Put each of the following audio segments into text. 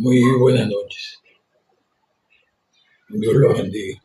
Muy buenas noches. Dios los bendiga.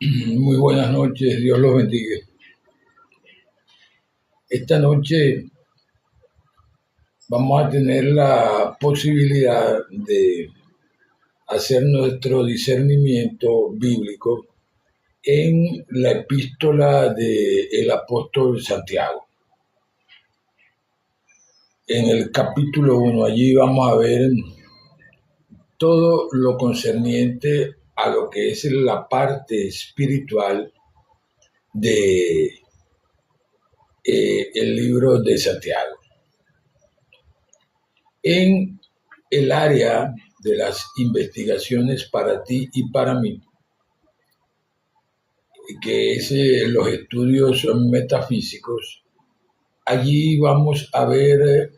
Muy buenas noches, Dios los bendiga. Esta noche vamos a tener la posibilidad de hacer nuestro discernimiento bíblico en la epístola del apóstol Santiago. En el capítulo 1, allí vamos a ver todo lo concerniente a lo que es la parte espiritual de el libro de Santiago. En el área de las investigaciones para ti y para mí, que es los estudios metafísicos, allí vamos a ver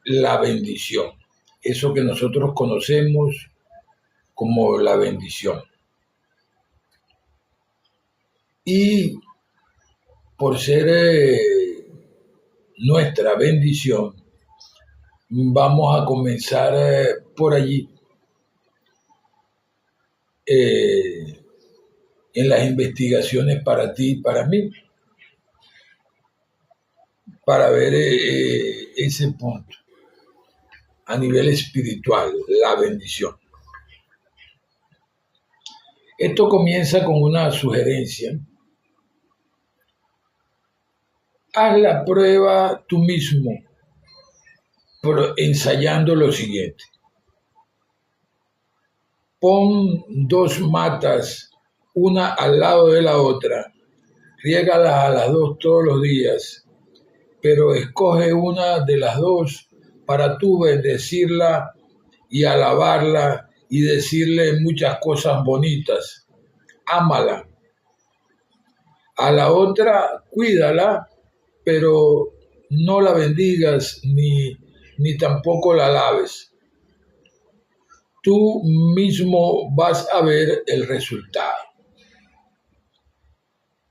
la bendición, eso que nosotros conocemos como la bendición. Y por ser nuestra bendición, vamos a comenzar por allí, en las investigaciones para ti y para mí, para ver ese punto a nivel espiritual, la bendición. Esto comienza con una sugerencia. Haz la prueba tú mismo, ensayando lo siguiente. Pon dos matas, una al lado de la otra, riégalas a las dos todos los días, pero escoge una de las dos para tú bendecirla y alabarla y decirle muchas cosas bonitas. Ámala. A la otra, cuídala, pero no la bendigas ni tampoco la alabes. Tú mismo vas a ver el resultado.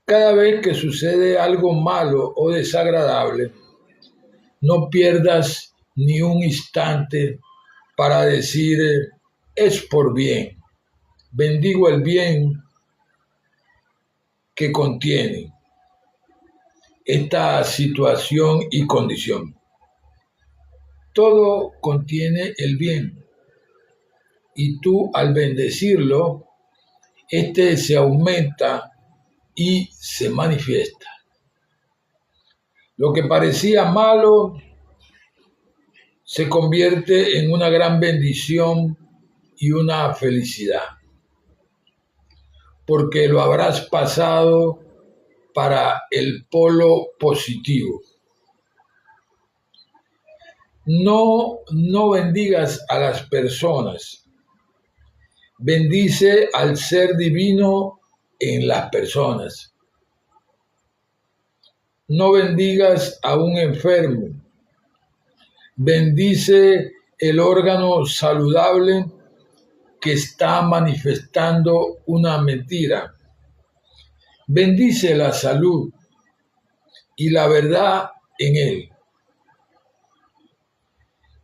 Cada vez que sucede algo malo o desagradable, no pierdas ni un instante para decir, es por bien. Bendigo el bien que contiene esta situación y condición. Todo contiene el bien. Y tú al bendecirlo, este se aumenta y se manifiesta. Lo que parecía malo se convierte en una gran bendición y una felicidad, porque lo habrás pasado para el polo positivo. No bendigas a las personas. Bendice al ser divino en las personas. No bendigas a un enfermo. Bendice el órgano saludable que está manifestando una mentira. Bendice la salud y la verdad en él.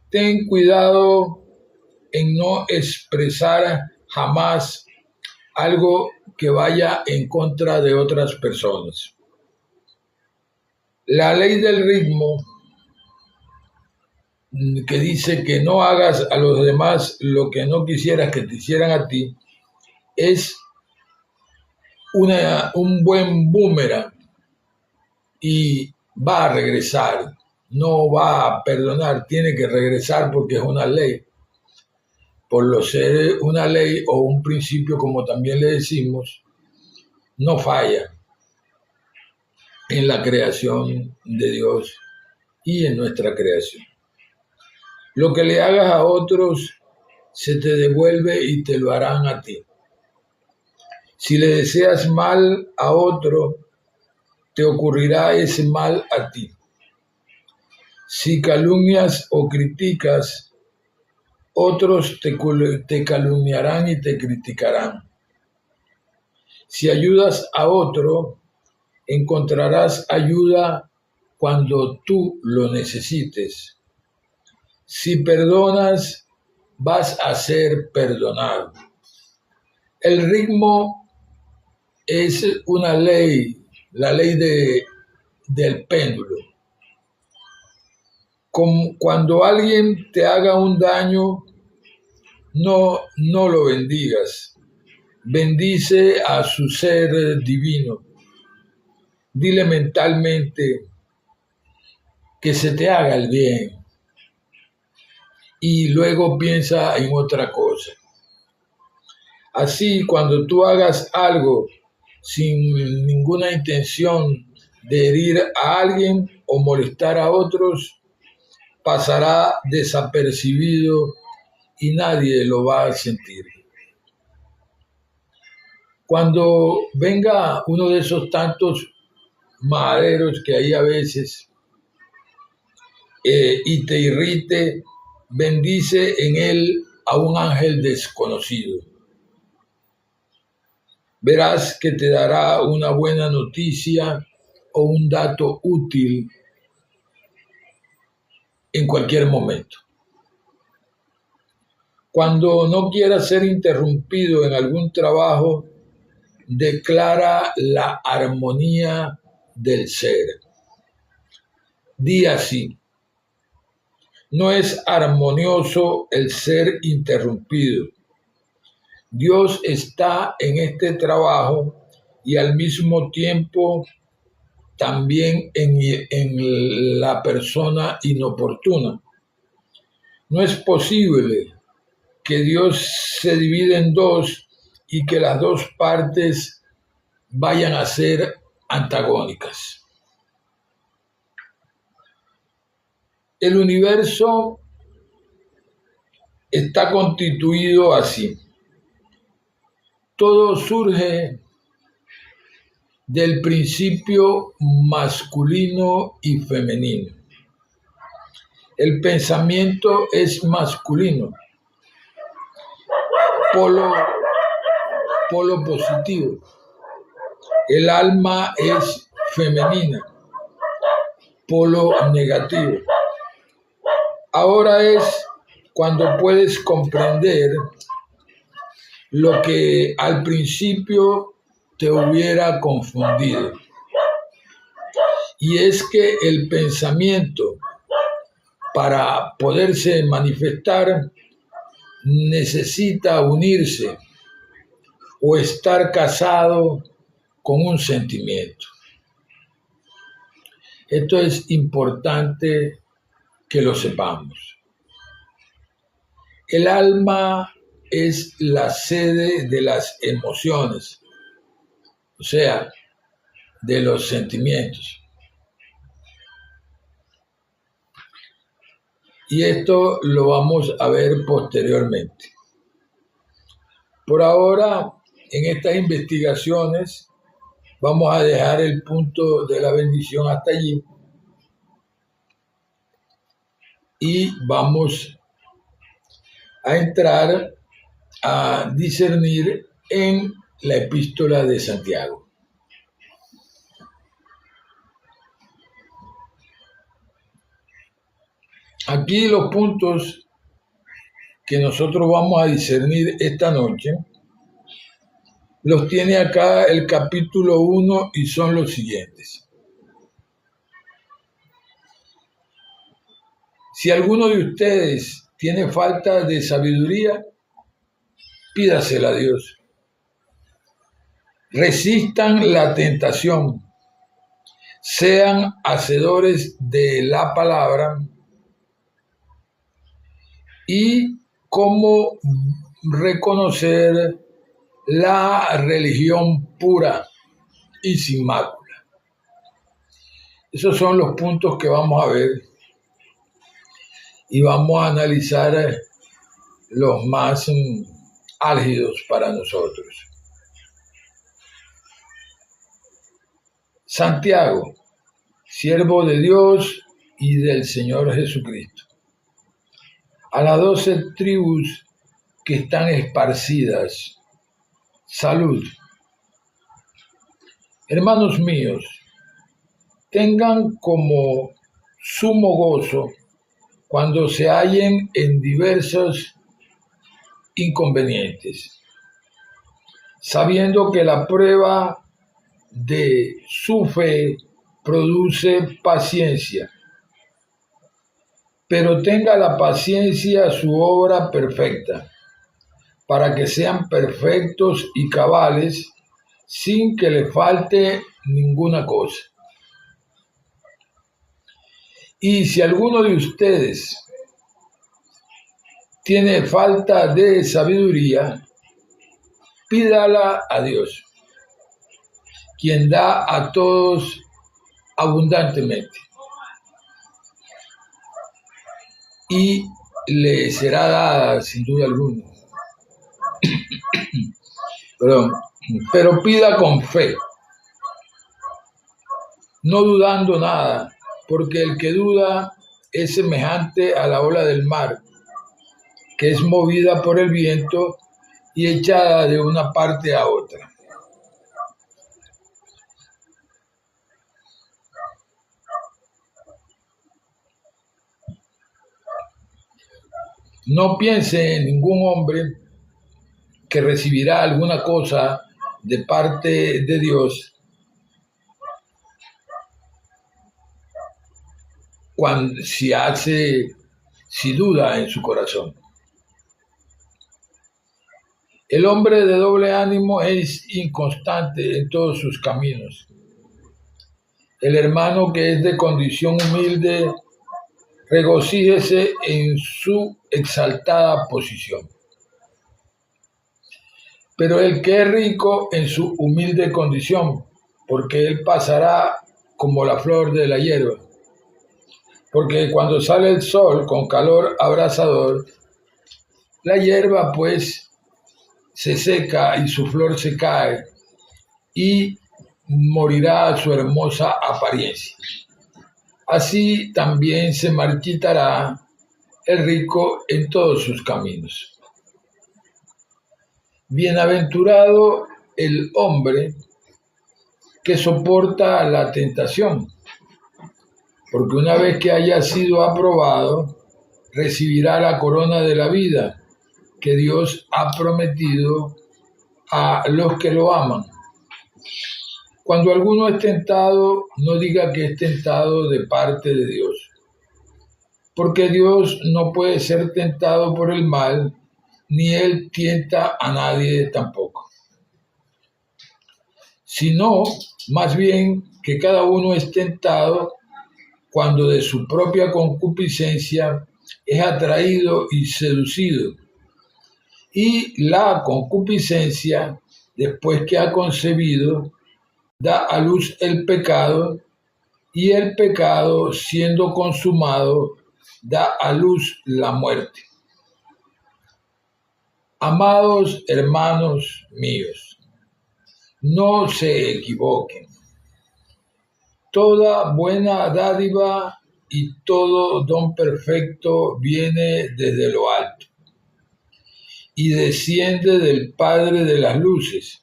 Ten cuidado en no expresar jamás algo que vaya en contra de otras personas. La ley del ritmo, que dice que no hagas a los demás lo que no quisieras que te hicieran a ti, es un buen boomerang y va a regresar, no va a perdonar, tiene que regresar porque es una ley. Por lo ser una ley o un principio, como también le decimos, no falla en la creación de Dios y en nuestra creación. Lo que le hagas a otros se te devuelve y te lo harán a ti. Si le deseas mal a otro, te ocurrirá ese mal a ti. Si calumnias o criticas, otros te calumniarán y te criticarán. Si ayudas a otro, encontrarás ayuda cuando tú lo necesites. Si perdonas, vas a ser perdonado. El ritmo es una ley, la ley del péndulo. Cuando alguien te haga un daño, no lo bendigas. Bendice a su ser divino. Dile mentalmente que se te haga el bien y luego piensa en otra cosa. Así, cuando tú hagas algo sin ninguna intención de herir a alguien o molestar a otros, pasará desapercibido y nadie lo va a sentir. Cuando venga uno de esos tantos maderos que hay a veces y te irrite, bendice en él a un ángel desconocido. Verás que te dará una buena noticia o un dato útil en cualquier momento. Cuando no quieras ser interrumpido en algún trabajo, declara la armonía del ser. Di así: no es armonioso el ser interrumpido. Dios está en este trabajo y al mismo tiempo también en la persona inoportuna. No es posible que Dios se divida en dos y que las dos partes vayan a ser antagónicas. El universo está constituido así. Todo surge del principio masculino y femenino. El pensamiento es masculino, polo positivo. El alma es femenina, polo negativo. Ahora es cuando puedes comprender lo que al principio te hubiera confundido. Y es que el pensamiento, para poderse manifestar, necesita unirse o estar casado con un sentimiento. Esto es importante que lo sepamos. El alma es la sede de las emociones, o sea, de los sentimientos. Y esto lo vamos a ver posteriormente. Por ahora en estas investigaciones. Vamos a dejar el punto de la bendición hasta allí y vamos a entrar a discernir en la epístola de Santiago. Aquí los puntos que nosotros vamos a discernir esta noche los tiene acá el capítulo 1 y son los siguientes. Si alguno de ustedes tiene falta de sabiduría, pídasela a Dios. Resistan la tentación, sean hacedores de la palabra y cómo reconocer la religión pura y sin mácula. Esos son los puntos que vamos a ver y vamos a analizar los más álgidos para nosotros. Santiago, siervo de Dios y del Señor Jesucristo, a las 12 tribus que están esparcidas, salud. Hermanos míos, tengan como sumo gozo cuando se hallen en diversos inconvenientes, sabiendo que la prueba de su fe produce paciencia, pero tenga la paciencia su obra perfecta, para que sean perfectos y cabales, sin que le falte ninguna cosa. Y si alguno de ustedes tiene falta de sabiduría, pídala a Dios, quien da a todos abundantemente, y le será dada sin duda alguna. Pero pida con fe, no dudando nada, porque el que duda es semejante a la ola del mar, que es movida por el viento y echada de una parte a otra. No piense en ningún hombre que recibirá alguna cosa de parte de Dios si duda en su corazón. El hombre de doble ánimo es inconstante en todos sus caminos. El hermano que es de condición humilde, regocíjese en su exaltada posición. Pero el que es rico en su humilde condición, porque él pasará como la flor de la hierba. Porque cuando sale el sol con calor abrasador, la hierba pues se seca y su flor se cae y morirá su hermosa apariencia. Así también se marchitará el rico en todos sus caminos. Bienaventurado el hombre que soporta la tentación, porque una vez que haya sido aprobado, recibirá la corona de la vida que Dios ha prometido a los que lo aman. Cuando alguno es tentado, no diga que es tentado de parte de Dios, porque Dios no puede ser tentado por el mal, ni Él tienta a nadie tampoco. Sino, más bien, que cada uno es tentado cuando de su propia concupiscencia es atraído y seducido. Y la concupiscencia, después que ha concebido, da a luz el pecado, y el pecado, siendo consumado, da a luz la muerte. Amados hermanos míos, No se equivoquen. Toda buena dádiva y todo don perfecto viene desde lo alto y desciende del Padre de las luces,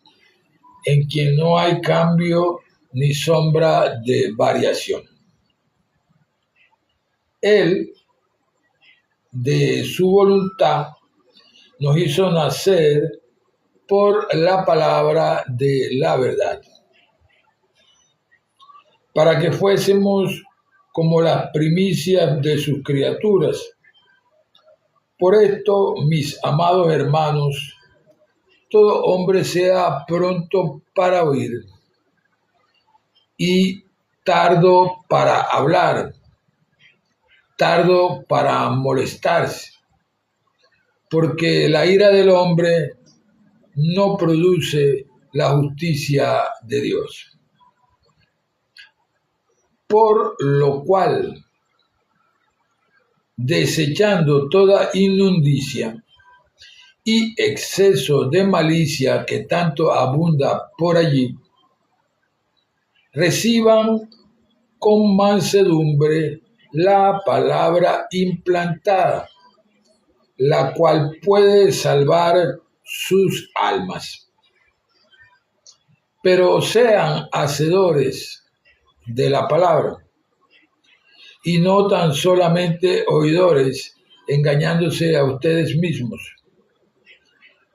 en quien no hay cambio ni sombra de variación. Él, de su voluntad, nos hizo nacer por la palabra de la verdad, para que fuésemos como las primicias de sus criaturas. Por esto, mis amados hermanos, todo hombre sea pronto para oír y tardo para hablar, tardo para molestarse, porque la ira del hombre no produce la justicia de Dios. Por lo cual, desechando toda inmundicia y exceso de malicia que tanto abunda por allí, reciban con mansedumbre la palabra implantada, la cual puede salvar sus almas. Pero sean hacedores de la palabra y no tan solamente oidores, engañándose a ustedes mismos.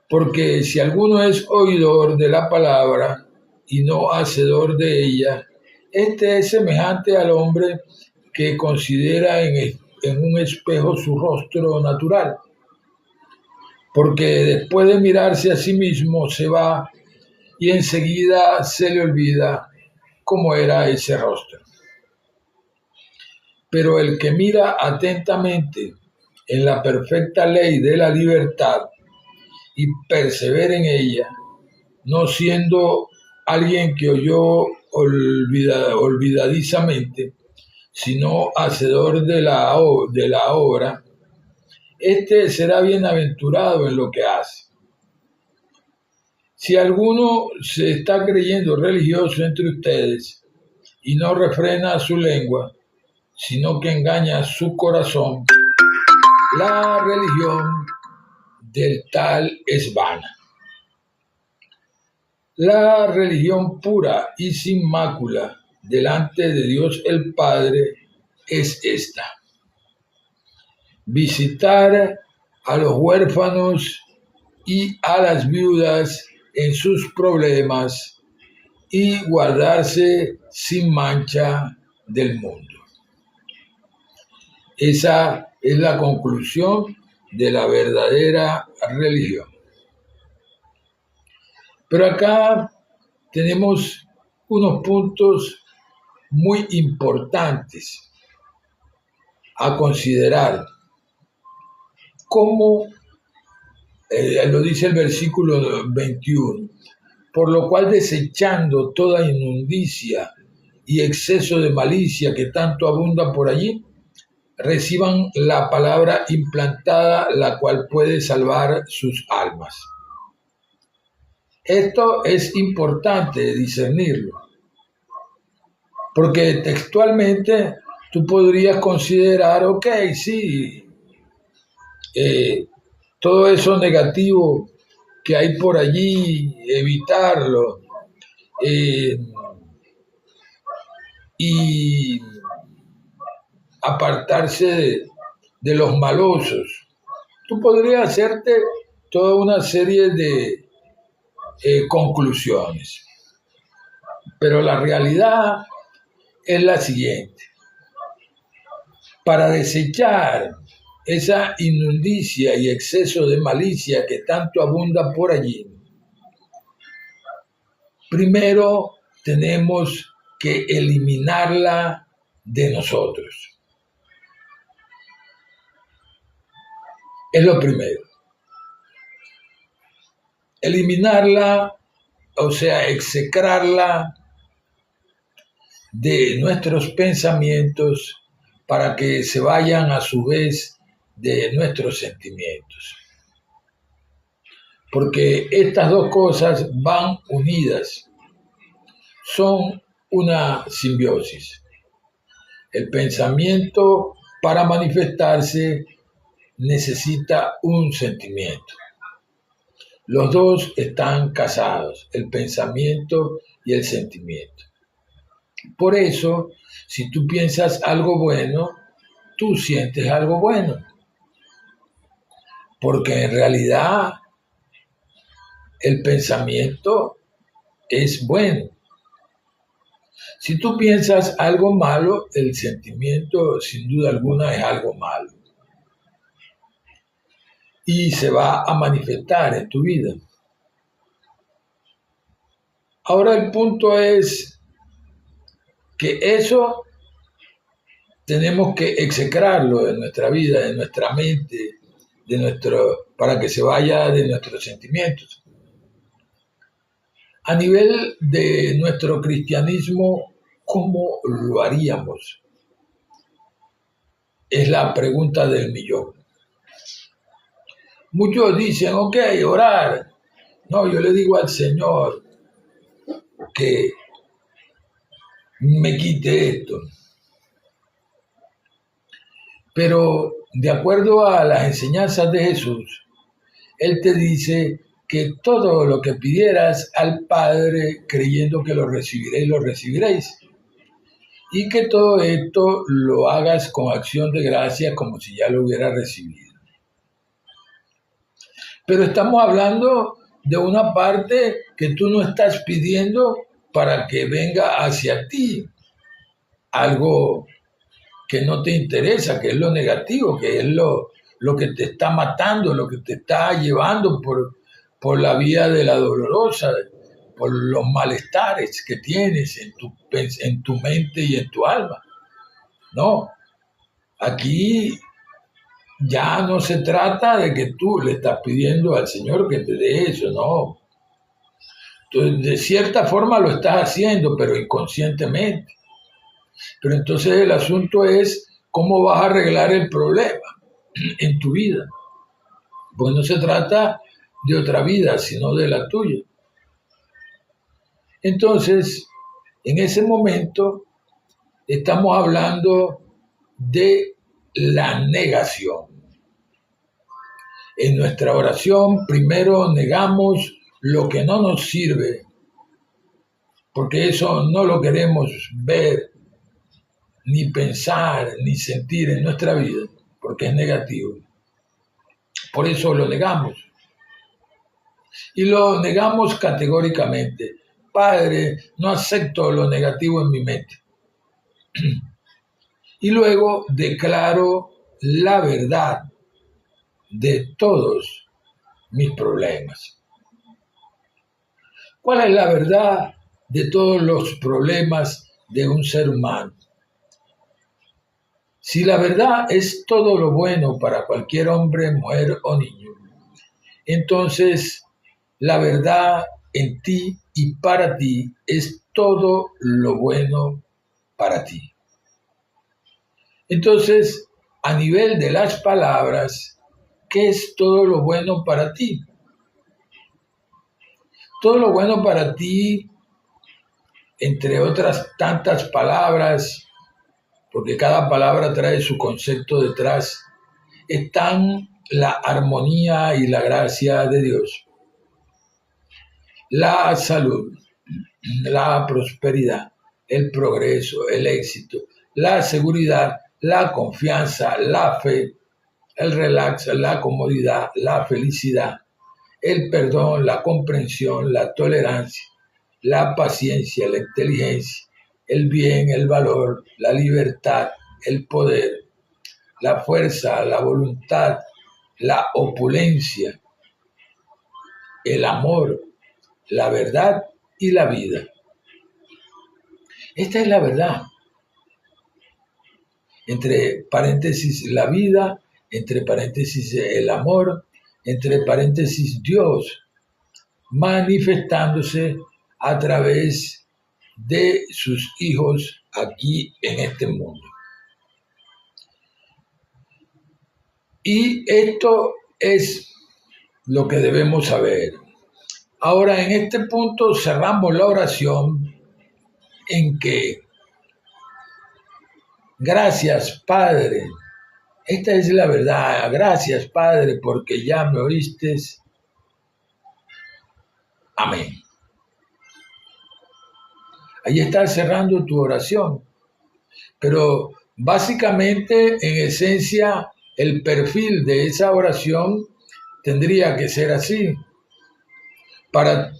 Porque si alguno es oidor de la palabra y no hacedor de ella, este es semejante al hombre que considera en un espejo su rostro natural, porque después de mirarse a sí mismo se va y enseguida se le olvida cómo era ese rostro. Pero el que mira atentamente en la perfecta ley de la libertad y persevera en ella, no siendo alguien que oyó olvidadizamente, sino hacedor de la obra, este será bienaventurado en lo que hace. Si alguno se está creyendo religioso entre ustedes y no refrena su lengua, sino que engaña su corazón, la religión del tal es vana. La religión pura y sin mácula delante de Dios el Padre es esta: visitar a los huérfanos y a las viudas en sus problemas y guardarse sin mancha del mundo. Esa es la conclusión de la verdadera religión. Pero acá tenemos unos puntos muy importantes a considerar. Como lo dice el versículo 21, por lo cual desechando toda inmundicia y exceso de malicia que tanto abunda por allí, reciban la palabra implantada, la cual puede salvar sus almas. Esto es importante discernirlo, porque textualmente tú podrías considerar, ok, sí, todo eso negativo que hay por allí, evitarlo, y apartarse de los malosos. Tú podrías hacerte toda una serie de conclusiones, pero la realidad es la siguiente: para desechar esa inmundicia y exceso de malicia que tanto abunda por allí, primero tenemos que eliminarla de nosotros. Es lo primero. Eliminarla, o sea, execrarla de nuestros pensamientos para que se vayan a su vez de nuestros sentimientos. Porque estas dos cosas van unidas. son una simbiosis. El pensamiento, para manifestarse, necesita un sentimiento. Los dos están casados, el pensamiento y el sentimiento. Por eso, si tú piensas algo bueno, tú sientes algo bueno. Porque en realidad el pensamiento es bueno. Si tú piensas algo malo, el sentimiento sin duda alguna es algo malo. Y se va a manifestar en tu vida. Ahora el punto es que eso tenemos que execrarlo de nuestra vida, de nuestra mente, para que se vaya de nuestros sentimientos. A nivel de nuestro cristianismo, ¿cómo lo haríamos? Es la pregunta del millón. Muchos dicen, ok, orar. No, yo le digo al Señor que me quite esto. Pero de acuerdo a las enseñanzas de Jesús, Él te dice que todo lo que pidieras al Padre, creyendo que lo recibiréis. Y que todo esto lo hagas con acción de gracias como si ya lo hubieras recibido. Pero estamos hablando de una parte que tú no estás pidiendo para que venga hacia ti algo que no te interesa, que es lo negativo, que es lo que te está matando, lo que te está llevando por la vía de la dolorosa, por los malestares que tienes en tu mente y en tu alma. No, aquí ya no se trata de que tú le estás pidiendo al Señor que te dé eso, no. Entonces, de cierta forma lo estás haciendo, pero inconscientemente. Pero entonces el asunto es cómo vas a arreglar el problema en tu vida. Porque no se trata de otra vida, sino de la tuya. Entonces, en ese momento, estamos hablando de la negación. En nuestra oración, primero negamos lo que no nos sirve, porque eso no lo queremos ver, ni pensar, ni sentir en nuestra vida, porque es negativo. Por eso lo negamos. Y lo negamos categóricamente. Padre, no acepto lo negativo en mi mente. Y luego declaro la verdad de todos mis problemas. ¿Cuál es la verdad de todos los problemas de un ser humano? Si la verdad es todo lo bueno para cualquier hombre, mujer o niño, entonces la verdad en ti y para ti es todo lo bueno para ti. Entonces, a nivel de las palabras, ¿qué es todo lo bueno para ti? Todo lo bueno para ti, entre otras tantas palabras, porque cada palabra trae su concepto detrás, están la armonía y la gracia de Dios, la salud, la prosperidad, el progreso, el éxito, la seguridad, la confianza, la fe, el relax, la comodidad, la felicidad, el perdón, la comprensión, la tolerancia, la paciencia, la inteligencia, el bien, el valor, la libertad, el poder, la fuerza, la voluntad, la opulencia, el amor, la verdad y la vida. Esta es la verdad. Entre paréntesis la vida, entre paréntesis el amor, entre paréntesis Dios, manifestándose a través de sus hijos aquí en este mundo. Y esto es lo que debemos saber. Ahora, en este punto cerramos la oración en que, gracias Padre, esta es la verdad, gracias Padre porque ya me oíste, amén. Ahí estás cerrando tu oración, pero básicamente, en esencia, el perfil de esa oración tendría que ser así,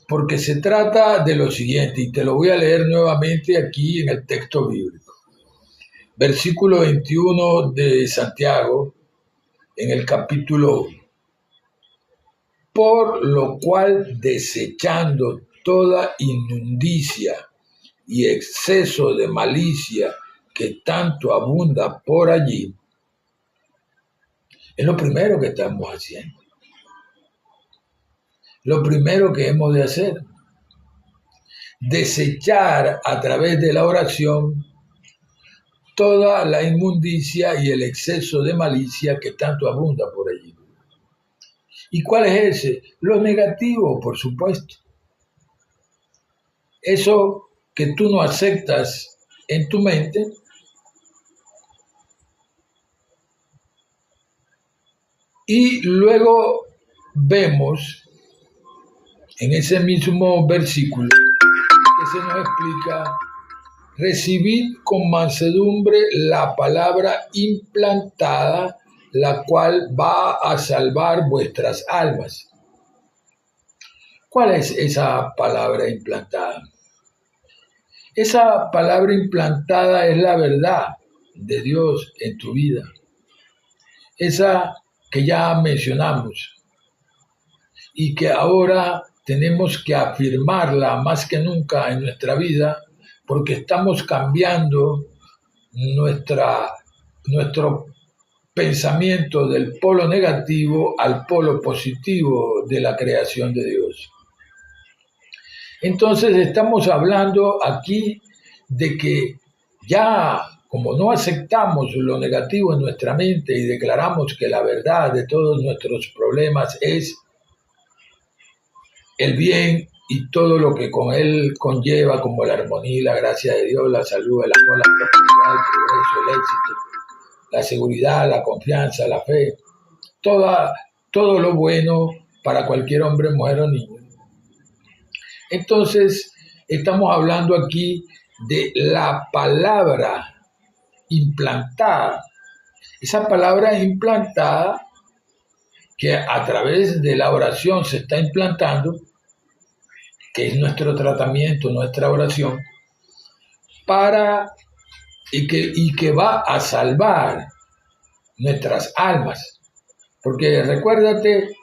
porque se trata de lo siguiente, y te lo voy a leer nuevamente aquí en el texto bíblico. Versículo 21 de Santiago, en el capítulo 1. Por lo cual, desechando toda inmundicia y exceso de malicia que tanto abunda por allí, es lo primero que estamos haciendo. Lo primero que hemos de hacer, desechar a través de la oración toda la inmundicia y el exceso de malicia que tanto abunda por allí. ¿Y cuál es ese? Lo negativo, por supuesto. Eso que tú no aceptas en tu mente, y luego vemos en ese mismo versículo que se nos explica: recibid con mansedumbre la palabra implantada, la cual va a salvar vuestras almas. ¿Cuál es esa palabra implantada? Esa palabra implantada es la verdad de Dios en tu vida. Esa que ya mencionamos y que ahora tenemos que afirmarla más que nunca en nuestra vida, porque estamos cambiando nuestro pensamiento del polo negativo al polo positivo de la creación de Dios. Entonces estamos hablando aquí de que ya, como no aceptamos lo negativo en nuestra mente y declaramos que la verdad de todos nuestros problemas es el bien y todo lo que con él conlleva, como la armonía y la gracia de Dios, la salud, el amor, la prosperidad, el progreso, el éxito, la seguridad, la confianza, la fe, todo lo bueno para cualquier hombre, mujer o niño. Entonces, estamos hablando aquí de la palabra implantada. Esa palabra implantada que a través de la oración se está implantando, que es nuestro tratamiento, nuestra oración, y que va a salvar nuestras almas. Porque recuérdate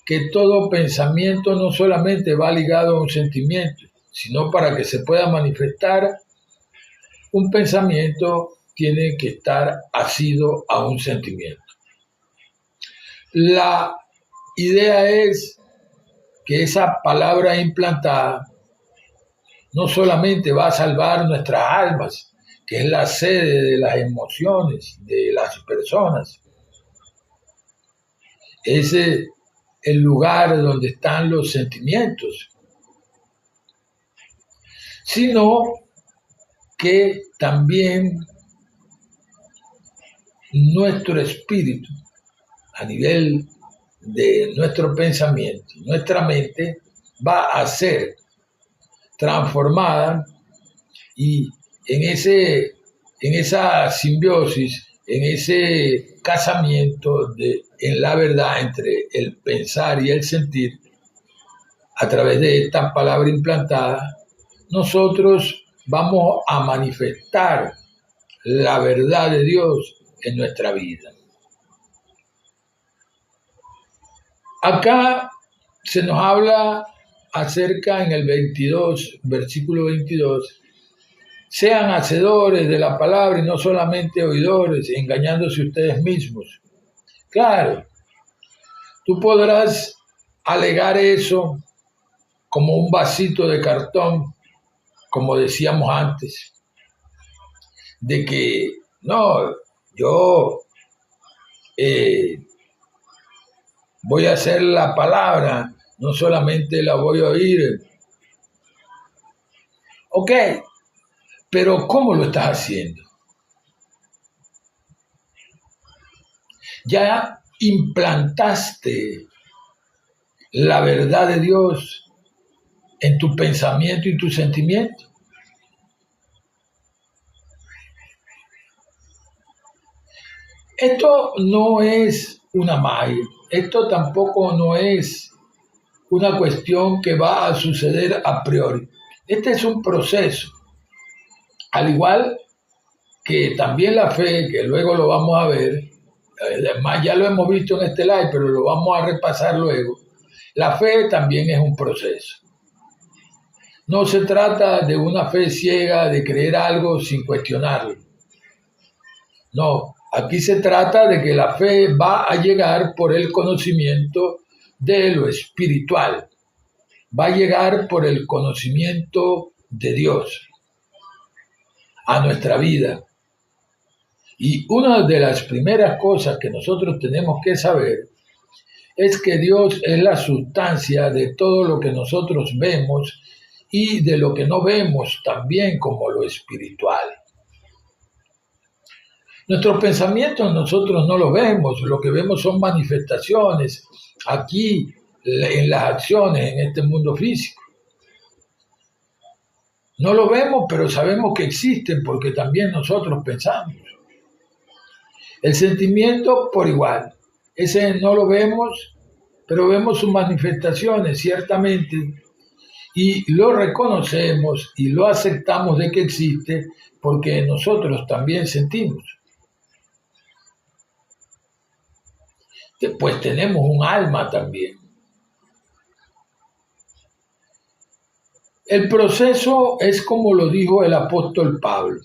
que todo pensamiento no solamente va ligado a un sentimiento, sino para que se pueda manifestar un pensamiento tiene que estar asido a un sentimiento. La idea es que esa palabra implantada no solamente va a salvar nuestras almas, que es la sede de las emociones de las personas, es el lugar donde están los sentimientos, sino que también nuestro espíritu, a nivel de nuestro pensamiento, nuestra mente, va a ser transformada y en esa simbiosis, en ese casamiento en la verdad entre el pensar y el sentir, a través de esta palabra implantada, nosotros vamos a manifestar la verdad de Dios en nuestra vida. Acá se nos habla acerca en el 22, versículo 22, sean hacedores de la palabra y no solamente oidores, engañándose ustedes mismos. Claro, tú podrás alegar eso como un vasito de cartón, como decíamos antes, de que no, yo voy a hacer la palabra, no solamente la voy a oír. Ok, Pero ¿cómo lo estás haciendo? ¿Ya implantaste la verdad de Dios en tu pensamiento y tu sentimiento? Esto no es una magia, esto tampoco no es una cuestión que va a suceder a priori. Este es un proceso, al igual que también la fe, que luego lo vamos a ver, además ya lo hemos visto en este live, pero lo vamos a repasar luego. La fe también es un proceso. No se trata de una fe ciega, de creer algo sin cuestionarlo. No, aquí se trata de que la fe va a llegar por el conocimiento de lo espiritual. Va a llegar por el conocimiento de Dios a nuestra vida. Y una de las primeras cosas que nosotros tenemos que saber es que Dios es la sustancia de todo lo que nosotros vemos y de lo que no vemos también como lo espiritual. Nuestros pensamientos nosotros no los vemos, lo que vemos son manifestaciones aquí en las acciones en este mundo físico. No lo vemos, pero sabemos que existen porque también nosotros pensamos. El sentimiento por igual, ese no lo vemos, pero vemos sus manifestaciones ciertamente y lo reconocemos y lo aceptamos de que existe porque nosotros también sentimos. Después tenemos un alma también. El proceso es como lo dijo el apóstol Pablo.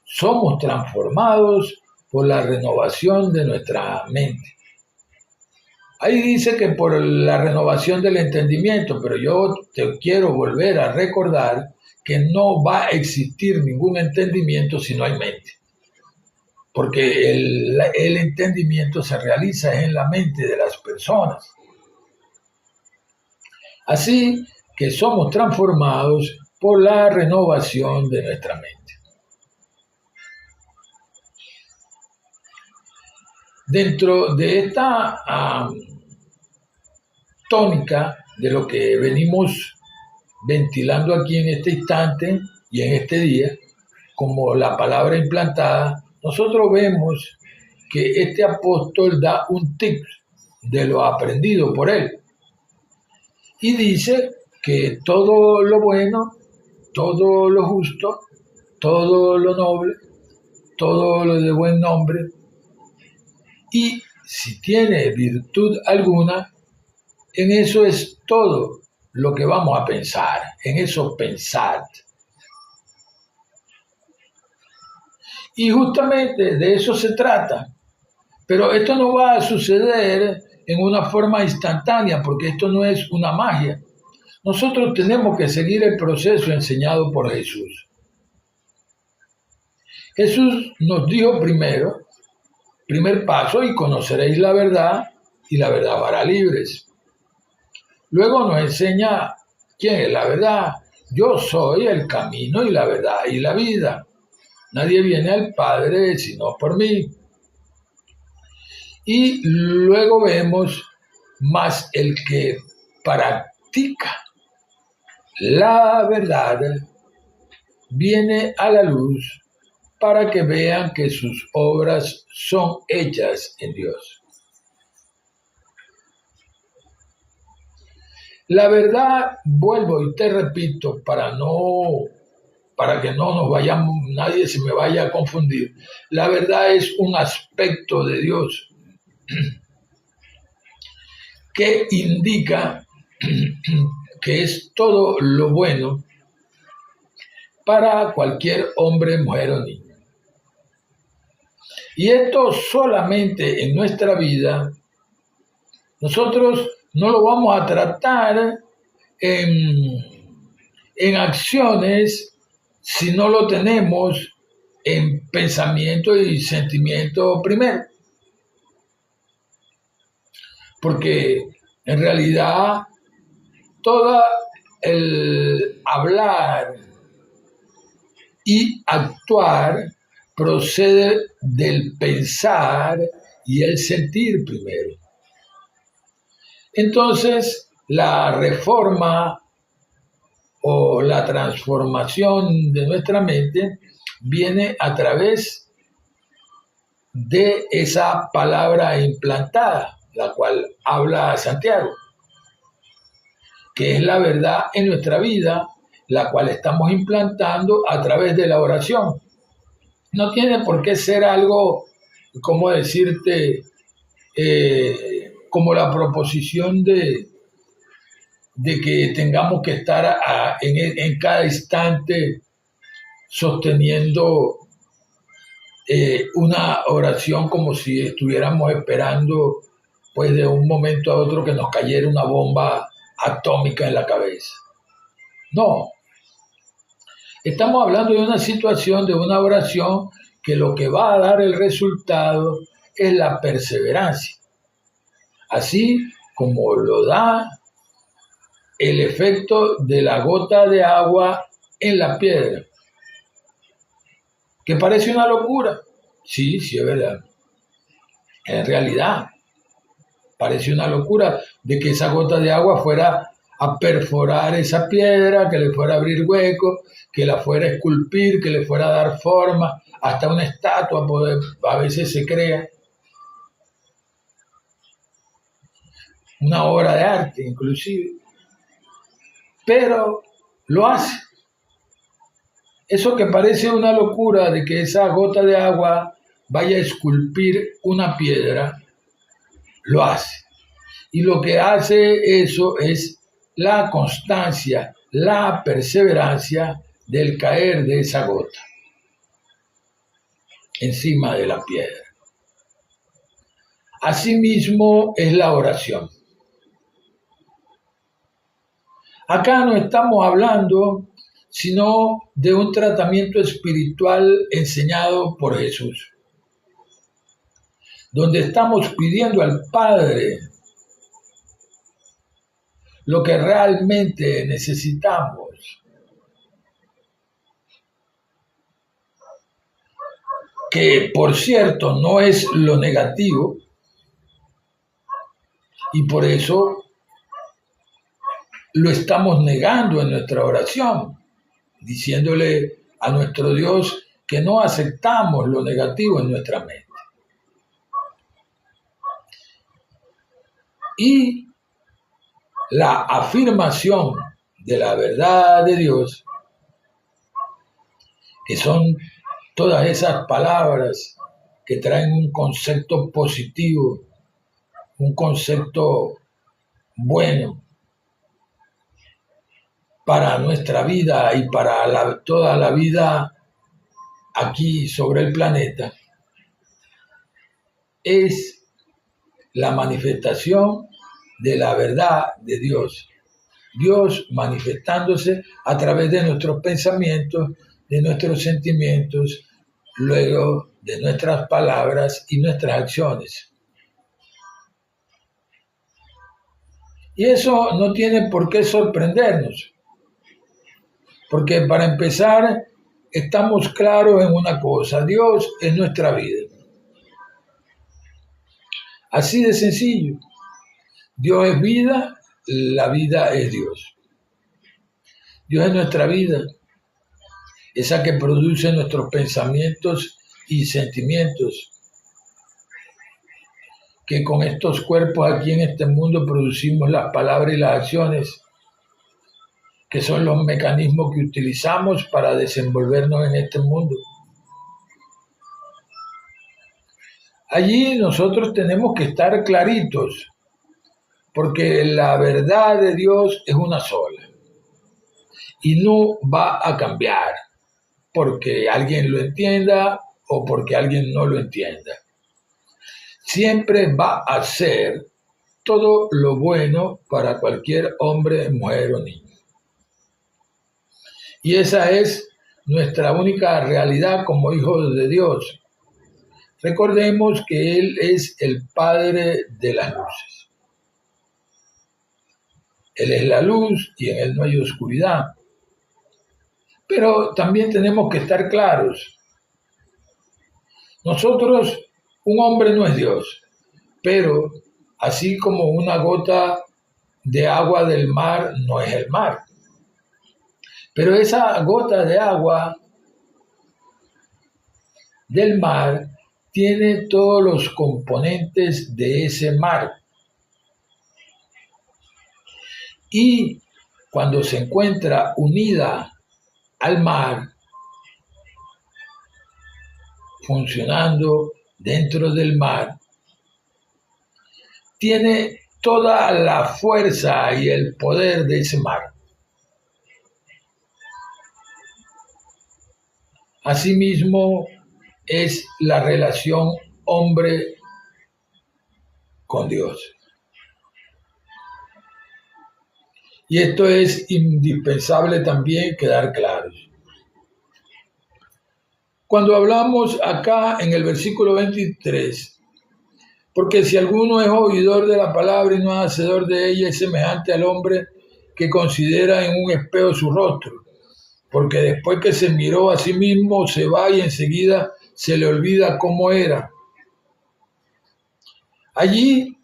Somos transformados por la renovación de nuestra mente. Ahí dice que por la renovación del entendimiento, pero yo te quiero volver a recordar que no va a existir ningún entendimiento si no hay mente. Porque el entendimiento se realiza en la mente de las personas. Así que somos transformados por la renovación de nuestra mente. Dentro de esta tónica de lo que venimos ventilando aquí en este instante y en este día, como la palabra implantada, nosotros vemos que este apóstol da un tip de lo aprendido por él. Y dice que todo lo bueno, todo lo justo, todo lo noble, todo lo de buen nombre, y si tiene virtud alguna, en eso es todo lo que vamos a pensar, en eso pensad. Y justamente de eso se trata. Pero esto no va a suceder en una forma instantánea, porque esto no es una magia. Nosotros tenemos que seguir el proceso enseñado por Jesús. Jesús nos dijo primero, primer paso, y conoceréis la verdad, y la verdad os hará libres. Luego nos enseña quién es la verdad. Yo soy el camino y la verdad y la vida. Nadie viene al Padre sino por mí. Y luego vemos, más el que practica la verdad viene a la luz para que vean que sus obras son hechas en Dios. La verdad, vuelvo y te repito, para que no nos vayamos, nadie se me vaya a confundir. La verdad es un aspecto de Dios que indica que es todo lo bueno para cualquier hombre, mujer o niño. Y esto solamente en nuestra vida, nosotros no lo vamos a tratar en acciones si no lo tenemos en pensamiento y sentimiento primero. Porque en realidad todo el hablar y actuar procede del pensar y el sentir primero. Entonces, la reforma o la transformación de nuestra mente viene a través de esa palabra implantada, la cual habla Santiago, que es la verdad en nuestra vida, la cual estamos implantando a través de la oración. No tiene por qué ser algo, como decirte, como la proposición de que tengamos que estar en cada instante sosteniendo una oración como si estuviéramos esperando pues de un momento a otro que nos cayera una bomba atómica en la cabeza. No, estamos hablando de una situación, de una oración que lo que va a dar el resultado es la perseverancia, así como lo da el efecto de la gota de agua en la piedra. ¿Que parece una locura? Sí, sí, es verdad. En realidad, parece una locura de que esa gota de agua fuera a perforar esa piedra, que le fuera a abrir hueco, que la fuera a esculpir, que le fuera a dar forma, hasta una estatua a veces se crea. Una obra de arte, inclusive. Pero lo hace. Eso que parece una locura de que esa gota de agua vaya a esculpir una piedra, lo hace. Y lo que hace eso es la constancia, la perseverancia del caer de esa gota encima de la piedra. Asimismo es la oración. Acá no estamos hablando sino de un tratamiento espiritual enseñado por Jesús, donde estamos pidiendo al Padre lo que realmente necesitamos. Que, por cierto, no es lo negativo, y por eso lo estamos negando en nuestra oración, diciéndole a nuestro Dios que no aceptamos lo negativo en nuestra mente. Y la afirmación de la verdad de Dios, que son todas esas palabras que traen un concepto positivo, un concepto bueno para nuestra vida y para toda la vida aquí sobre el planeta, es la manifestación de la verdad de Dios. Dios manifestándose a través de nuestros pensamientos, de nuestros sentimientos, luego de nuestras palabras y nuestras acciones. Y eso no tiene por qué sorprendernos, porque para empezar estamos claros en una cosa: Dios es nuestra vida. Así de sencillo. Dios es vida, la vida es Dios. Dios es nuestra vida, esa que produce nuestros pensamientos y sentimientos, que con estos cuerpos aquí en este mundo producimos las palabras y las acciones, que son los mecanismos que utilizamos para desenvolvernos en este mundo. Allí nosotros tenemos que estar claritos, porque la verdad de Dios es una sola y no va a cambiar porque alguien lo entienda o porque alguien no lo entienda. Siempre va a ser todo lo bueno para cualquier hombre, mujer o niño. Y esa es nuestra única realidad como hijos de Dios. Recordemos que Él es el Padre de las luces. Él es la luz y en Él no hay oscuridad. Pero también tenemos que estar claros. Nosotros, un hombre no es Dios, pero así como una gota de agua del mar no es el mar. Pero esa gota de agua del mar tiene todos los componentes de ese mar. Y cuando se encuentra unida al mar, funcionando dentro del mar, tiene toda la fuerza y el poder de ese mar. Asimismo, es la relación hombre con Dios. Y esto es indispensable también quedar claros. Cuando hablamos acá en el versículo 23, porque si alguno es oidor de la palabra y no es hacedor de ella, es semejante al hombre que considera en un espejo su rostro, porque después que se miró a sí mismo se va y enseguida se le olvida cómo era. Allí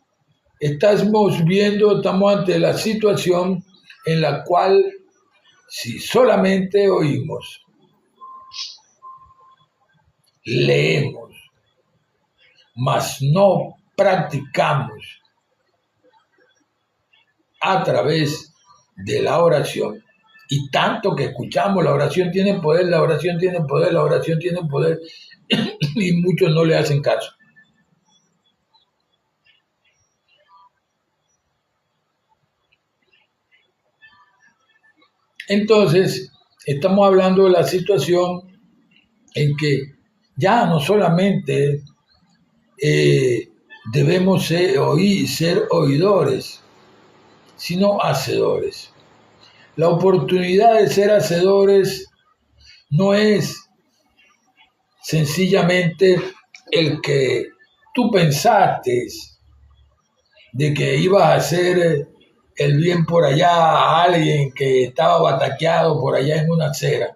estamos ante la situación en la cual si solamente oímos, leemos, mas no practicamos a través de la oración, y tanto que escuchamos, la oración tiene poder, la oración tiene poder, la oración tiene poder, y muchos no le hacen caso. Entonces, estamos hablando de la situación en que ya no solamente debemos ser oidores, sino hacedores. La oportunidad de ser hacedores no es sencillamente el que tú pensaste de que ibas a hacer el bien por allá a alguien que estaba bataqueado por allá en una acera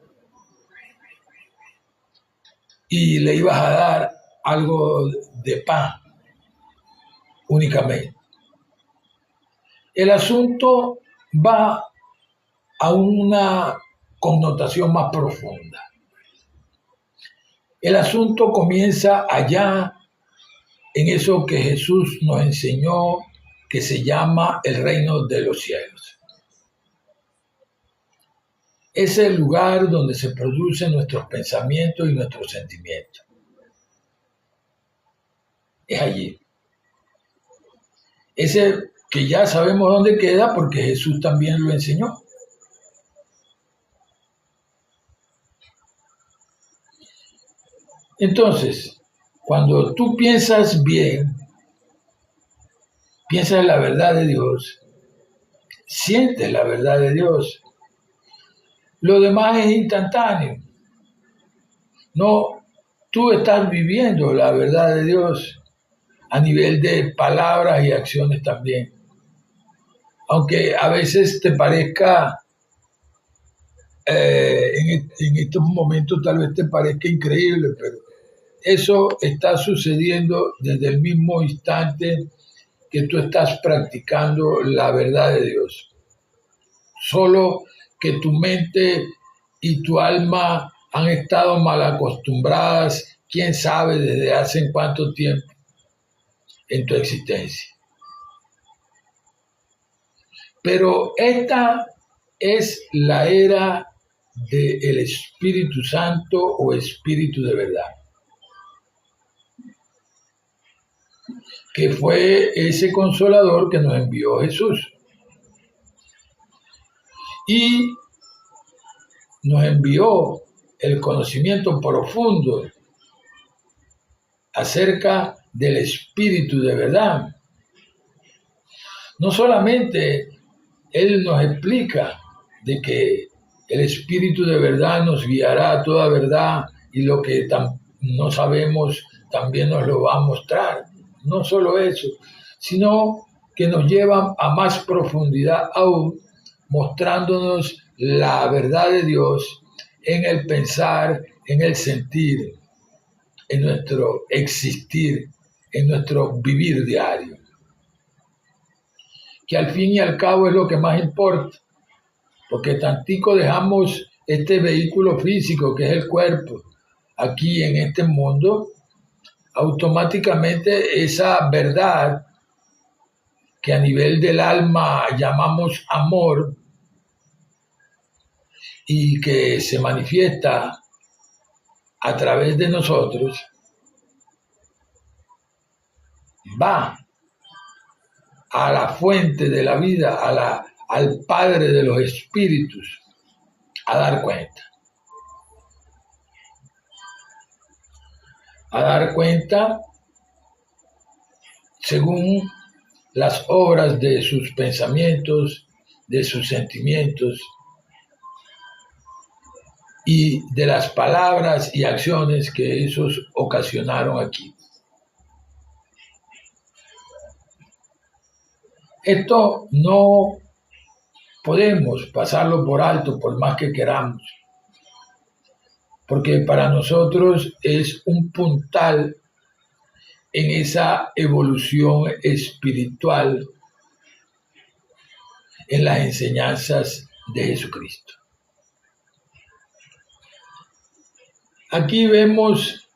y le ibas a dar algo de pan únicamente. El asunto va a una connotación más profunda. El asunto comienza allá en eso que Jesús nos enseñó, que se llama el reino de los cielos. Es el lugar donde se producen nuestros pensamientos y nuestros sentimientos. Es allí. Ese que ya sabemos dónde queda porque Jesús también lo enseñó. Entonces, cuando tú piensas bien, piensas en la verdad de Dios, sientes la verdad de Dios, lo demás es instantáneo. No, tú estás viviendo la verdad de Dios a nivel de palabras y acciones también. Aunque a veces te parezca, en estos momentos tal vez te parezca increíble, pero eso está sucediendo desde el mismo instante que tú estás practicando la verdad de Dios. Solo que tu mente y tu alma han estado mal acostumbradas, quién sabe desde hace cuánto tiempo en tu existencia. Pero esta es la era del Espíritu Santo o Espíritu de verdad, que fue ese consolador que nos envió Jesús. Y nos envió el conocimiento profundo acerca del Espíritu de verdad. No solamente Él nos explica de que el Espíritu de verdad nos guiará a toda verdad y lo que no sabemos también nos lo va a mostrar. No solo eso, sino que nos lleva a más profundidad aún, mostrándonos la verdad de Dios en el pensar, en el sentir, en nuestro existir, en nuestro vivir diario. Que al fin y al cabo es lo que más importa, porque tantico dejamos este vehículo físico que es el cuerpo aquí en este mundo, automáticamente esa verdad que a nivel del alma llamamos amor y que se manifiesta a través de nosotros, va a la fuente de la vida, al Padre de los Espíritus, a dar cuenta. A dar cuenta según las obras de sus pensamientos, de sus sentimientos y de las palabras y acciones que esos ocasionaron aquí. Esto no podemos pasarlo por alto por más que queramos, porque para nosotros es un puntal en esa evolución espiritual en las enseñanzas de Jesucristo. Aquí vemos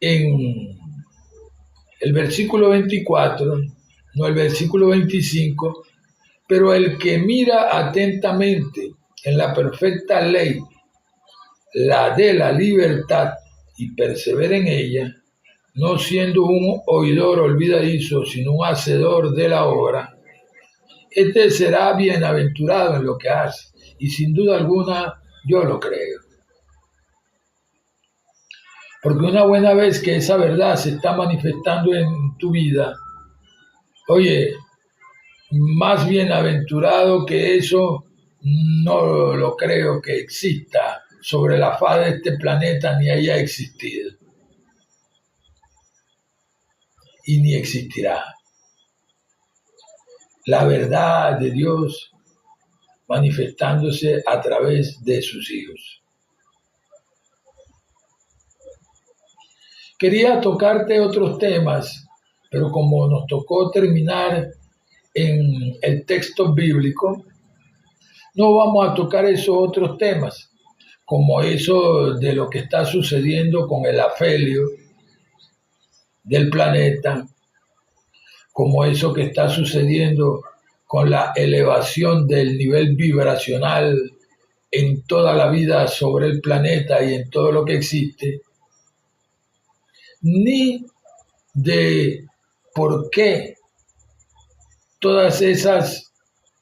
en el versículo 24, no el versículo 25, pero el que mira atentamente en la perfecta ley, la de la libertad, y persevera en ella, no siendo un oidor olvidadizo, sino un hacedor de la obra, este será bienaventurado en lo que hace, y sin duda alguna yo lo creo. Porque una buena vez que esa verdad se está manifestando en tu vida, oye, más bienaventurado que eso no lo creo que exista sobre la faz de este planeta, ni haya existido. Y ni existirá. La verdad de Dios manifestándose a través de sus hijos. Quería tocarte otros temas, pero como nos tocó terminar en el texto bíblico, no vamos a tocar esos otros temas, como eso de lo que está sucediendo con el afelio del planeta, como eso que está sucediendo con la elevación del nivel vibracional en toda la vida sobre el planeta y en todo lo que existe, ni de por qué todas esas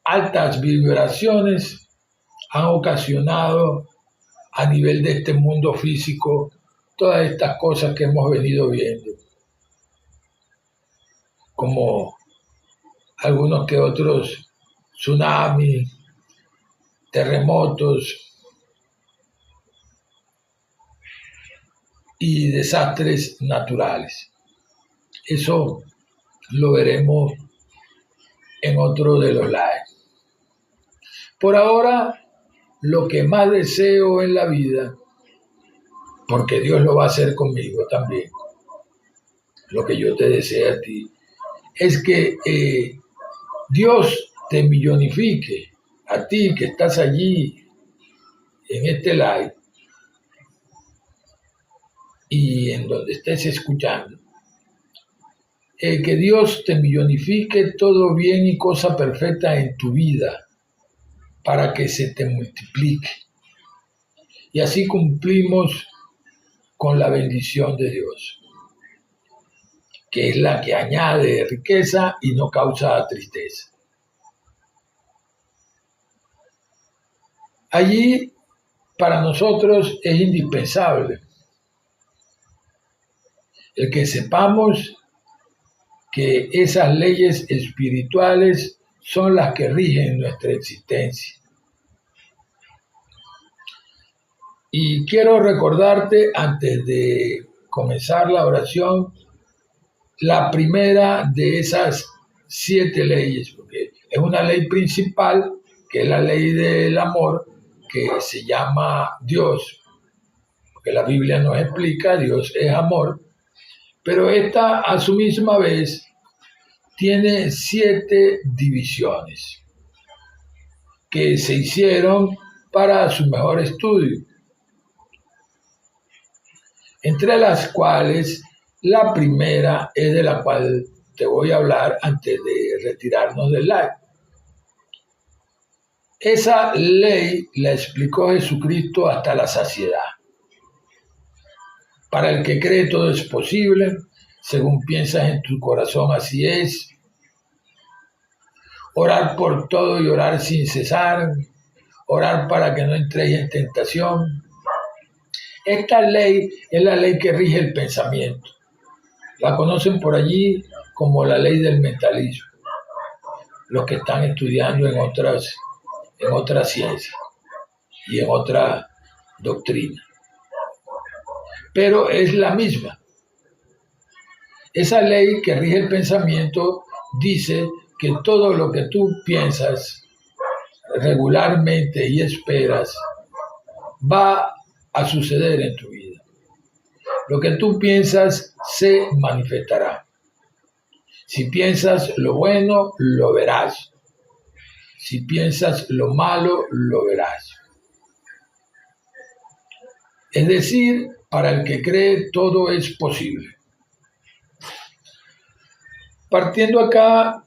altas vibraciones han ocasionado a nivel de este mundo físico todas estas cosas que hemos venido viendo, como algunos que otros tsunamis, terremotos y desastres naturales. Eso lo veremos en otro de los lives. Por ahora, lo que más deseo en la vida, porque Dios lo va a hacer conmigo también, lo que yo te deseo a ti, es que Dios te millonifique, a ti que estás allí en este live y en donde estés escuchando, que Dios te millonifique todo bien y cosa perfecta en tu vida para que se te multiplique. Y así cumplimos con la bendición de Dios, que es la que añade riqueza y no causa tristeza. Allí, para nosotros es indispensable el que sepamos que esas leyes espirituales son las que rigen nuestra existencia. Y quiero recordarte, antes de comenzar la oración, la primera de esas 7 leyes, porque es una ley principal, que es la ley del amor, que se llama Dios, porque la Biblia nos explica, Dios es amor, pero esta a su misma vez tiene 7 divisiones que se hicieron para su mejor estudio, entre las cuales la primera es de la cual te voy a hablar antes de retirarnos del live. Esa ley la explicó Jesucristo hasta la saciedad. Para el que cree todo es posible, según piensas en tu corazón así es. Orar por todo y orar sin cesar, orar para que no entréis en tentación. Esta ley es la ley que rige el pensamiento. La conocen por allí como la ley del mentalismo, los que están estudiando en otras ciencias y en otra doctrina. Pero es la misma. Esa ley que rige el pensamiento dice que todo lo que tú piensas regularmente y esperas va a suceder en tu vida. Lo que tú piensas se manifestará. Si piensas lo bueno, lo verás. Si piensas lo malo, lo verás. Es decir, para el que cree todo es posible. Partiendo acá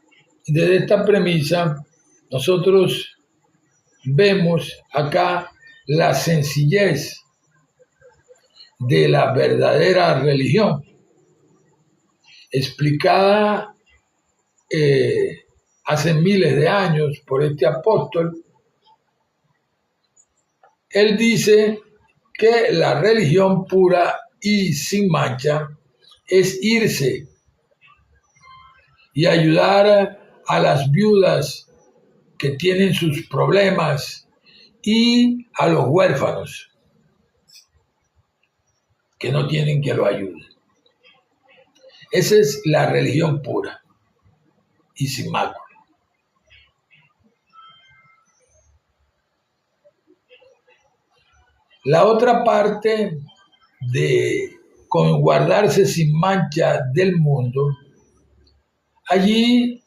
de esta premisa, nosotros vemos acá la sencillez de la verdadera religión, explicada hace miles de años por este apóstol. Él dice que la religión pura y sin mancha es irse y ayudar a las viudas que tienen sus problemas y a los huérfanos que no tienen que lo ayuden. Esa es la religión pura y sin mácula. La otra parte de con guardarse sin mancha del mundo, allí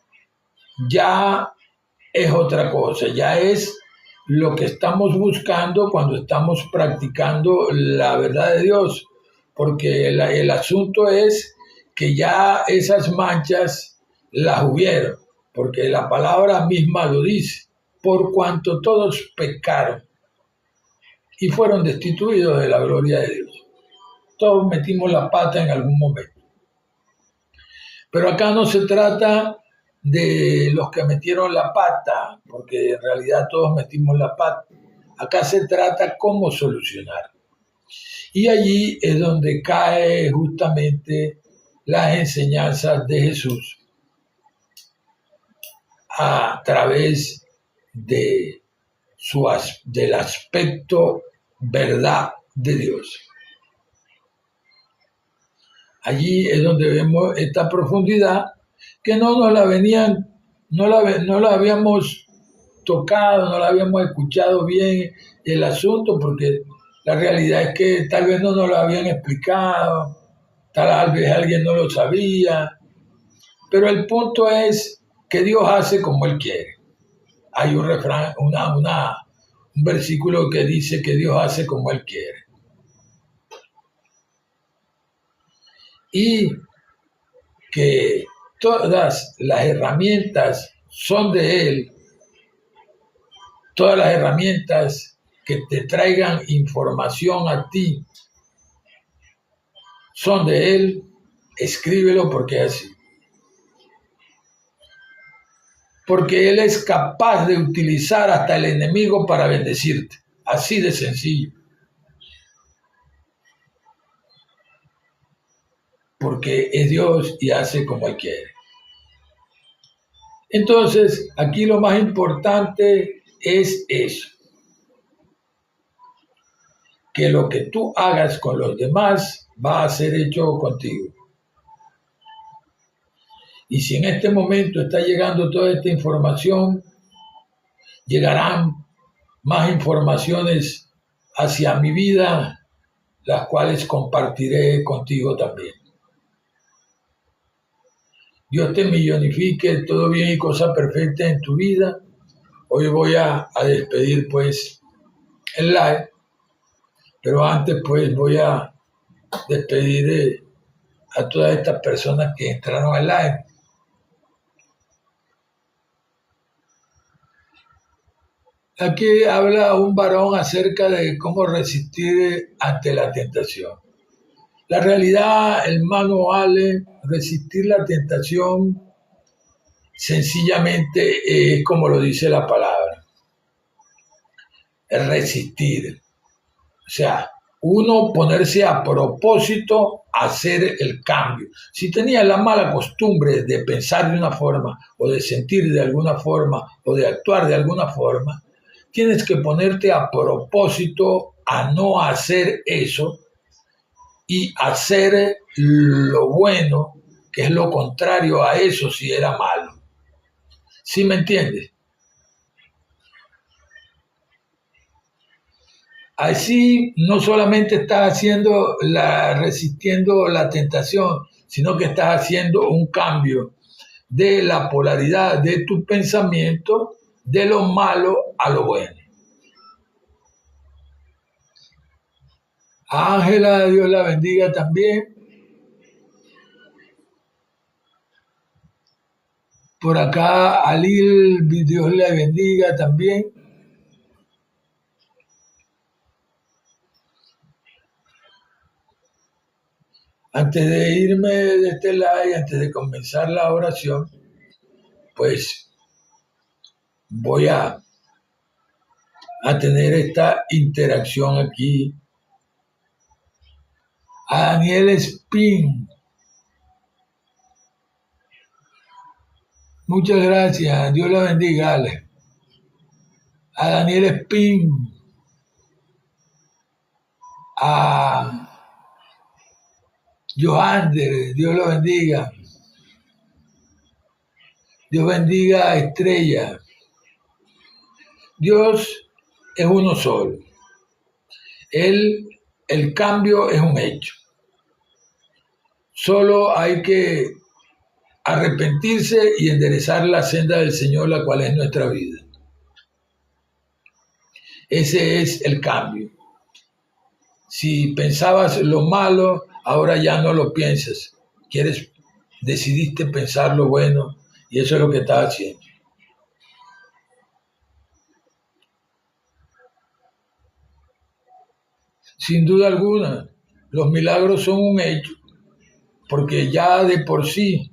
ya es otra cosa, ya es lo que estamos buscando cuando estamos practicando la verdad de Dios, porque el asunto es que ya esas manchas las hubieron, porque la palabra misma lo dice, por cuanto todos pecaron y fueron destituidos de la gloria de Dios. Todos metimos la pata en algún momento. Pero acá no se trata de los que metieron la pata, porque en realidad todos metimos la pata. Acá se trata cómo solucionar. Y allí es donde cae justamente las enseñanzas de Jesús a través de del aspecto verdad de Dios. Allí es donde vemos esta profundidad que no la habíamos tocado, no la habíamos escuchado bien el asunto, porque la realidad es que tal vez no nos lo habían explicado, tal vez alguien no lo sabía, pero el punto es que Dios hace como Él quiere. Hay un refrán, un versículo que dice que Dios hace como Él quiere. Y que todas las herramientas son de Él, todas las herramientas que te traigan información a ti son de Él, escríbelo porque es así. Porque Él es capaz de utilizar hasta el enemigo para bendecirte, así de sencillo. Porque es Dios y hace como Él quiere. Entonces, aquí lo más importante es eso. Que lo que tú hagas con los demás va a ser hecho contigo. Y si en este momento está llegando toda esta información, llegarán más informaciones hacia mi vida, las cuales compartiré contigo también. Dios te millonifique, todo bien y cosa perfecta en tu vida. Hoy voy a despedir pues el live, pero antes pues voy a despedir a todas estas personas que entraron al live. Aquí habla un varón acerca de cómo resistir ante la tentación. La realidad, hermano Ale, resistir la tentación sencillamente es como lo dice la palabra, es resistir. O sea, uno ponerse a propósito a hacer el cambio. Si tenías la mala costumbre de pensar de una forma, o de sentir de alguna forma, o de actuar de alguna forma, tienes que ponerte a propósito a no hacer eso y hacer lo bueno, que es lo contrario a eso si era malo. ¿Sí me entiendes? Así no solamente estás resistiendo la tentación, sino que estás haciendo un cambio de la polaridad de tu pensamiento de lo malo a lo bueno. A Ángela, Dios la bendiga también. Por acá, Alil, Dios la bendiga también. Antes de irme de este live, antes de comenzar la oración, pues voy a tener esta interacción aquí. A Daniel Spin, muchas gracias, Dios la bendiga, Ale. A Daniel Spin, a Johander, Dios lo bendiga. Dios bendiga a Estrella. Dios es uno solo. El cambio es un hecho. Solo hay que arrepentirse y enderezar la senda del Señor, la cual es nuestra vida. Ese es el cambio. Si pensabas lo malo, ahora ya no lo piensas. Decidiste pensar lo bueno y eso es lo que estás haciendo. Sin duda alguna, los milagros son un hecho, porque ya de por sí,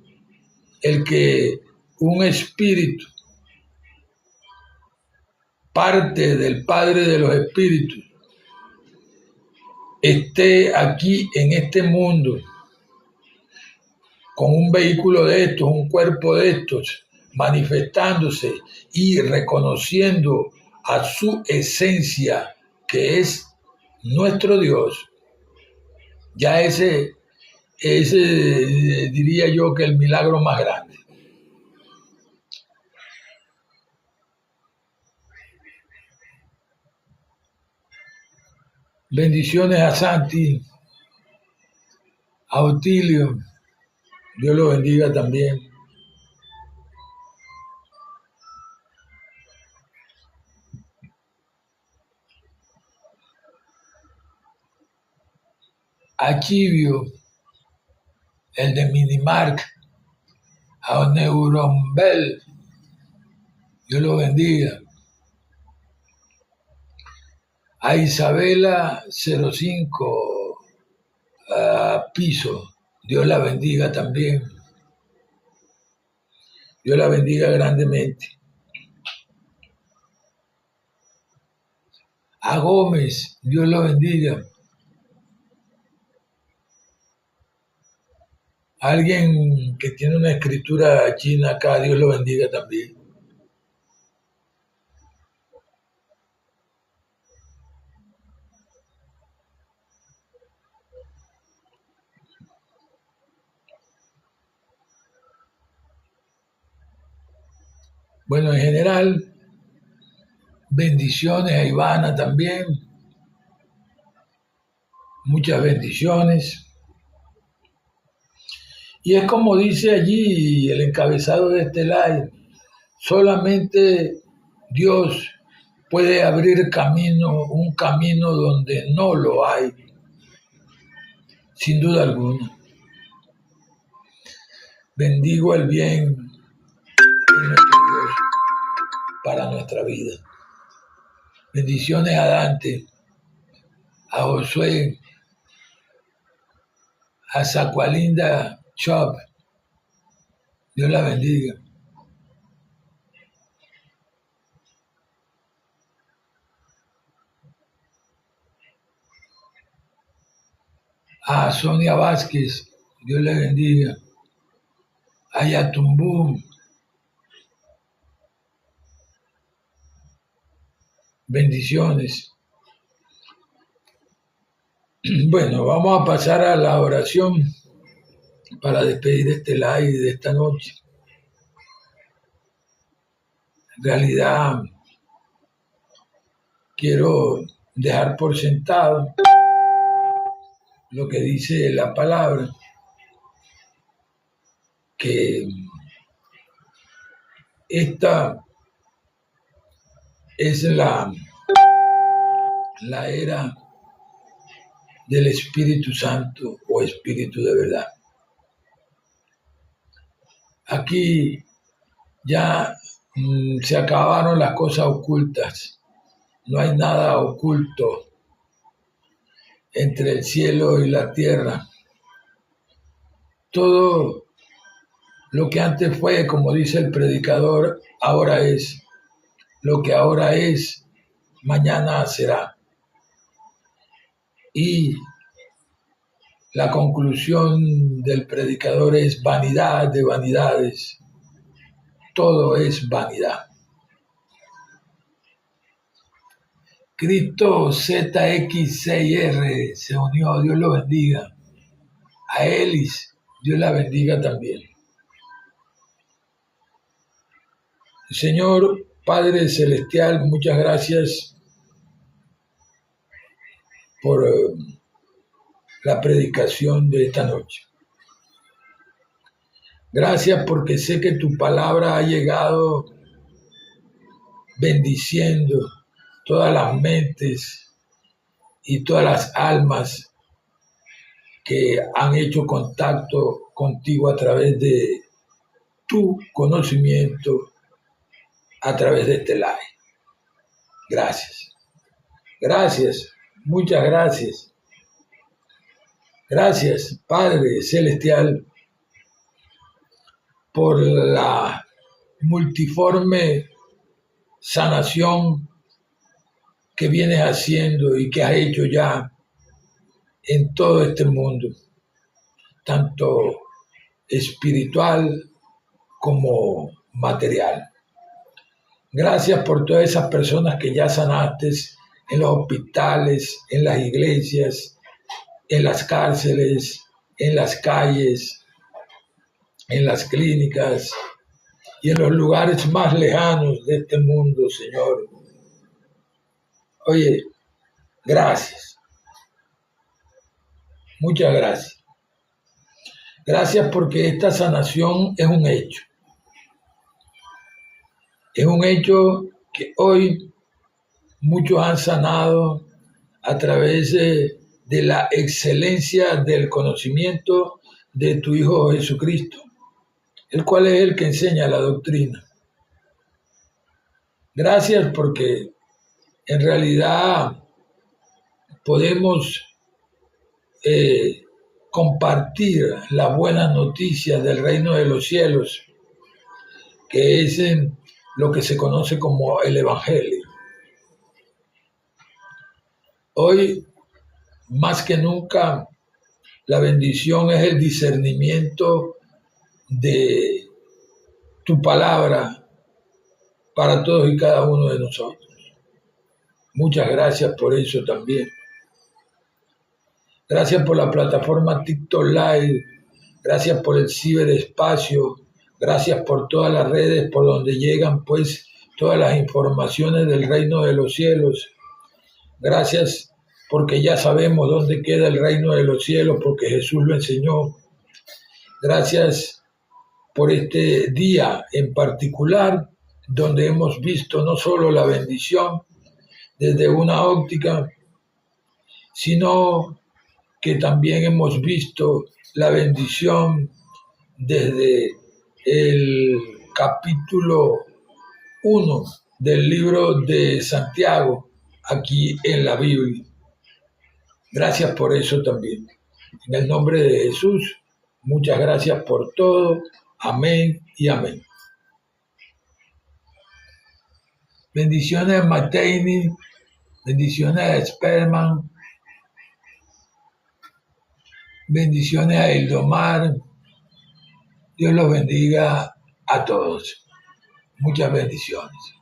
el que un espíritu, parte del Padre de los Espíritus, esté aquí en este mundo, con un vehículo de estos, un cuerpo de estos, manifestándose y reconociendo a su esencia, que es nuestro Dios, ya ese diría yo que el milagro más grande. Bendiciones a Santi, a Otilio, Dios lo bendiga también. A Chivio, el de Minimark, a Neurombel, Dios lo bendiga. A Isabela 05, a Piso, Dios la bendiga también. Dios la bendiga grandemente. A Gómez, Dios lo bendiga. Alguien que tiene una escritura china acá, Dios lo bendiga también. Bueno, en general, Bendiciones a Ivana también. Muchas bendiciones. Y es como dice allí el encabezado de este live, solamente Dios puede abrir camino, un camino donde no lo hay, sin duda alguna. Bendigo el bien de nuestro Dios para nuestra vida. Bendiciones a Dante, a Josué, a Zacualinda Chop. Dios la bendiga. A Sonia Vázquez, Dios le bendiga. A Yatumbú, bendiciones. Bueno, vamos a pasar a la oración para despedir este live de esta noche. En realidad, quiero dejar por sentado lo que dice la palabra, que esta es la era del Espíritu Santo o Espíritu de verdad. Aquí ya se acabaron las cosas ocultas, no hay nada oculto entre el cielo y la tierra. Todo lo que antes fue, como dice el predicador, ahora es. Lo que ahora es, mañana será. Y la conclusión del predicador es vanidad de vanidades. Todo es vanidad. Cristo ZX6R se unió, Dios lo bendiga. A Elis, Dios la bendiga también. Señor Padre Celestial, muchas gracias por la predicación de esta noche. Gracias porque sé que tu palabra ha llegado bendiciendo todas las mentes y todas las almas que han hecho contacto contigo a través de tu conocimiento, a través de este live. Gracias. Gracias. Muchas gracias. Gracias, Padre Celestial, por la multiforme sanación que vienes haciendo y que has hecho ya en todo este mundo, tanto espiritual como material. Gracias por todas esas personas que ya sanaste en los hospitales, en las iglesias, en las cárceles, en las calles, en las clínicas y en los lugares más lejanos de este mundo, Señor. Oye, gracias. Muchas gracias. Gracias porque esta sanación es un hecho. Es un hecho que hoy muchos han sanado a través de la excelencia del conocimiento de tu Hijo Jesucristo, el cual es el que enseña la doctrina. Gracias porque en realidad podemos compartir las buenas noticias del reino de los cielos, que es lo que se conoce como el Evangelio. Hoy, más que nunca, la bendición es el discernimiento de tu palabra para todos y cada uno de nosotros. Muchas gracias por eso también. Gracias por la plataforma TikTok Live, gracias por el ciberespacio, gracias por todas las redes por donde llegan pues todas las informaciones del reino de los cielos. Gracias porque ya sabemos dónde queda el reino de los cielos, porque Jesús lo enseñó. Gracias por este día en particular, donde hemos visto no solo la bendición desde una óptica, sino que también hemos visto la bendición desde el capítulo 1 del libro de Santiago, aquí en la Biblia. Gracias por eso también. En el nombre de Jesús, muchas gracias por todo. Amén y amén. Bendiciones a Mateini, bendiciones a Sperman, bendiciones a Ildomar. Dios los bendiga a todos. Muchas bendiciones.